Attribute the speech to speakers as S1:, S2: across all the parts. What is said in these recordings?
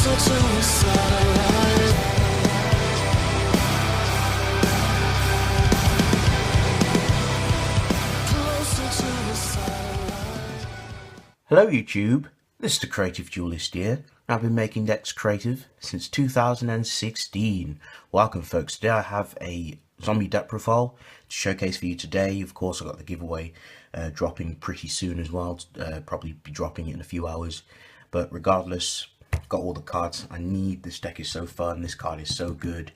S1: Hello YouTube, this is the Creative Duelist here. I've been making decks creative since 2016. Welcome folks, today I have a zombie deck profile to showcase for you today. Of course I've got the giveaway dropping pretty soon as well, probably be dropping it in a few hours. But regardless, I've got all the cards I need. This deck is so fun, this card is so good,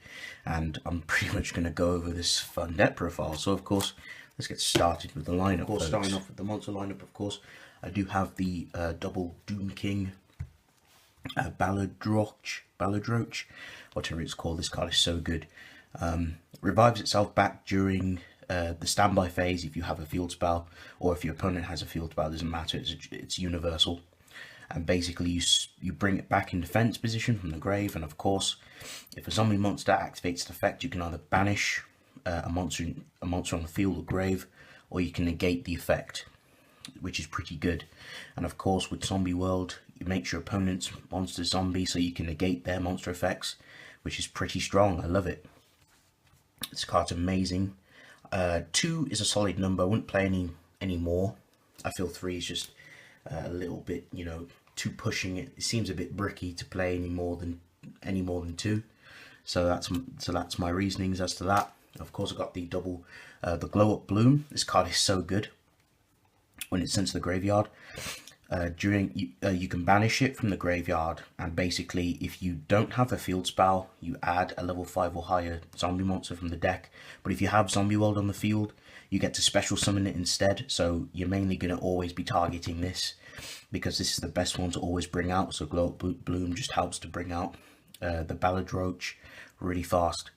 S1: and I'm pretty much going to go over this fun deck profile. So of course, let's get started with the lineup. Of course, starting off with the monster lineup, of course, I do have the double Doom King Balladroch, whatever it's called. This card is so good. Revives itself back during the standby phase if you have a field spell, or if your opponent has a field spell, doesn't matter, it's universal. And basically you bring it back in defense position from the grave, and of course if a zombie monster activates its effect, you can either banish a monster on the field or grave, or you can negate the effect, which is pretty good. And of course with Zombie World, you make your opponent's monster zombie so you can negate their monster effects, which is pretty strong. I love it. This card's amazing. 2 is a solid number. I wouldn't play any more. I feel 3 is just a little bit, you know, too pushing it. It seems a bit bricky to play any more than 2. So that's my reasonings as to that. Of course I've got the double the Glow Up Bloom. This card is so good. When it's sent to the graveyard, you can banish it from the graveyard, and basically if you don't have a field spell, you add a level 5 or higher zombie monster from the deck. But if you have Zombie World on the field, you get to special summon it instead. So you're mainly going to always be targeting this, because this is the best one to always bring out. So Glow Up Bloom just helps to bring out the Balladroch really fast.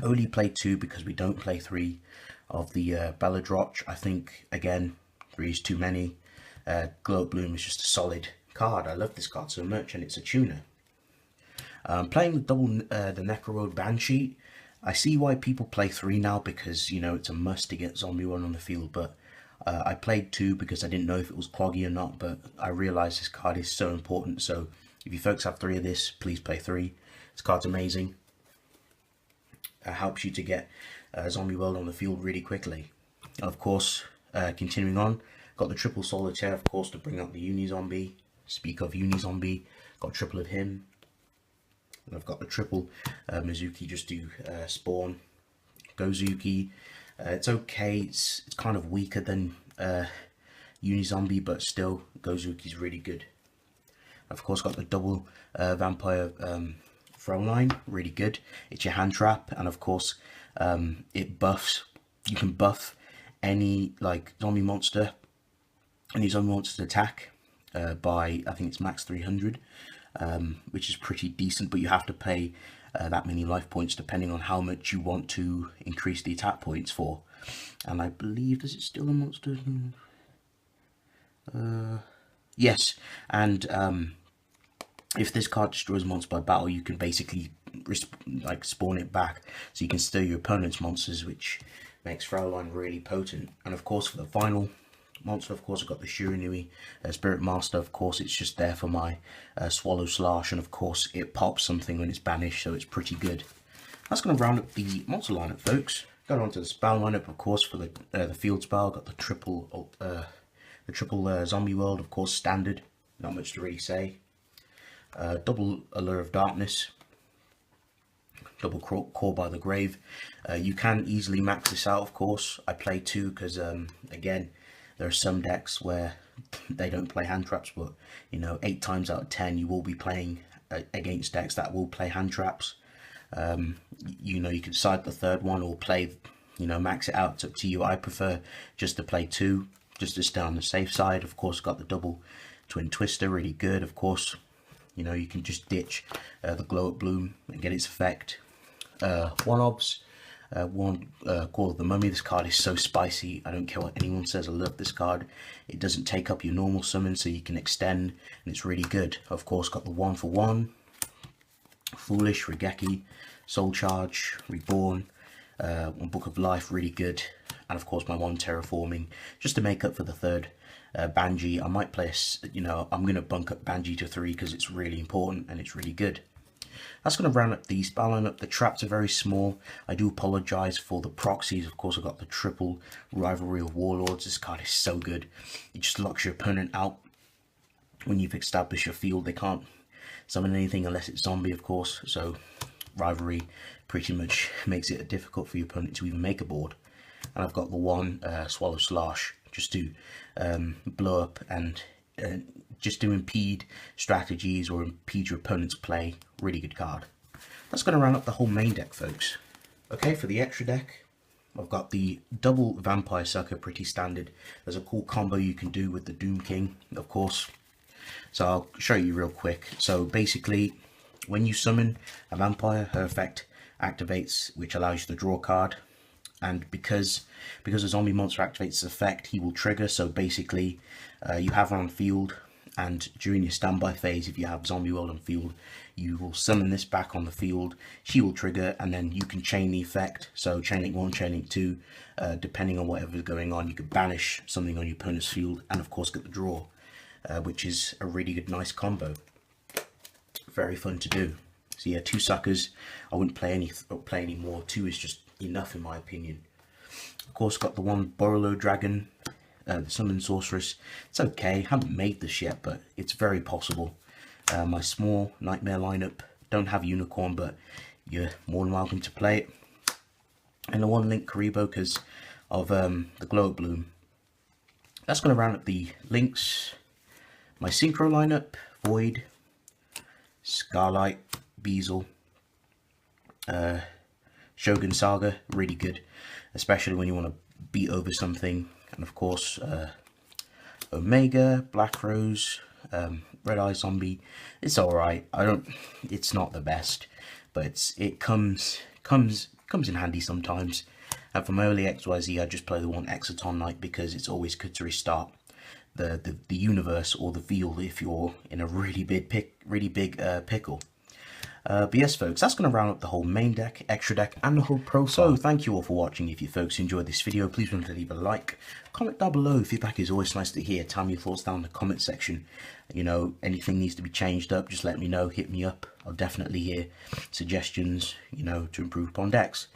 S1: Only play 2 because we don't play 3 of the Balladroch. I think again 3 is too many. Glow Up Bloom is just a solid card. I love this card so much, and it's a tuner. Playing the double the Necro Banshee, I see why people play 3 now, because you know it's a must to get Zombie 1 on the field. But I played 2 because I didn't know if it was cloggy or not, but I realized this card is so important. So if you folks have 3 of this, please play 3. This card's amazing. Helps you to get Zombie World on the field really quickly. And of course, continuing on, got the triple Solitaire, of course, to bring out the Uni Zombie. Speak of Uni Zombie, got triple of him. And I've got the triple Mizuki just to spawn Gozuki. It's okay, it's kind of weaker than Uni Zombie, but still Gozuki's really good. Of course, got the double Vampire Frontline, really good. It's your hand trap, and of course it buffs. You can buff any zombie monster's attack by, I think it's max 300, which is pretty decent. But you have to pay that many life points depending on how much you want to increase the attack points for. And I believe, is it still a monster? Yes, and if this card destroys a monster by battle, you can basically spawn it back, so you can steal your opponent's monsters, which makes Fraulein really potent. And of course for the final monster, of course I've got the Shiranui Spirit Master. Of course it's just there for my Swallow Slash, and of course it pops something when it's banished, so it's pretty good. That's going to round up the monster lineup, folks. Going on to the spell lineup, of course, for the field spell. Got the triple Zombie World, of course, standard, not much to really say. Double Allure of Darkness, double Core by the Grave. You can easily max this out, of course. I play 2 because again, there are some decks where they don't play hand traps, but you know, 8 times out of 10 you will be playing against decks that will play hand traps. You know, you can decide the 3rd one or play, you know, max it out. It's up to you. I prefer just to play 2, just to stay on the safe side. Of course, got the double Twin Twister, really good. Of course, you know, you can just ditch the Glow Up Bloom and get its effect. One Call of the Mummy. This card is so spicy. I don't care what anyone says, I love this card. It doesn't take up your normal summon, so you can extend, and it's really good. Of course, got the 1-for-1 Foolish, Regeki, Soul Charge, Reborn, One Book of Life, really good. And of course my 1 Terraforming, just to make up for the 3rd Banji. I might play, I'm going to bunk up Banji to 3 because it's really important and it's really good. That's going to round up the spell lineup. The traps are very small. I do apologise for the proxies. Of course, I've got the triple Rivalry of Warlords. This card is so good. It just locks your opponent out. When you've established your field, they can't summon anything unless it's zombie, of course. So Rivalry pretty much makes it difficult for your opponent to even make a board. And I've got the one Swallow Slash just to blow up and just to impede strategies or impede your opponent's play. Really good card. That's going to round up the whole main deck, folks. Okay, for the extra deck, I've got the double Vampire Sucker, pretty standard. There's a cool combo you can do with the Doom King, of course. So I'll show you real quick. So basically, when you summon a vampire, her effect activates, which allows you to draw a card. And because a zombie monster activates his effect, he will trigger. So basically, you have her on field, and during your standby phase, if you have Zombie World on field, you will summon this back on the field. She will trigger, and then you can chain the effect. So chain link 1, chain link 2, depending on whatever's going on. You could banish something on your opponent's field, and of course get the draw, which is a really good, nice combo. Very fun to do. So yeah, 2 suckers. I wouldn't play any more. 2 is just enough in my opinion. Of course, got the one Borolo Dragon, the Summon Sorceress. It's okay. Haven't made this yet, but it's very possible. My small Nightmare lineup. Don't have Unicorn, but you're more than welcome to play it. And the one Link Karibo because of the Glow Up Bloom. That's going to round up the links. My Synchro lineup: Void, Scarlight, Beazle, Shogun Saga, really good, especially when you want to beat over something. And of course, Omega, Black Rose, Red Eye Zombie. It's alright. It's not the best, but it comes in handy sometimes. And for my early XYZ, I just play the one Exoton Knight because it's always good to restart the universe or the field if you're in a really big pickle. But yes, folks, that's going to round up the whole main deck, extra deck, and the whole profile. So thank you all for watching. If you folks enjoyed this video, please remember to leave a like, comment down below. Feedback is always nice to hear. Tell me your thoughts down in the comment section. You know, anything needs to be changed up, just let me know. Hit me up. I'll definitely hear suggestions, you know, to improve upon decks.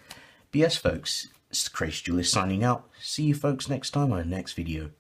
S1: But yes, folks, it's the Crazy Duelist signing out. See you folks next time on the next video.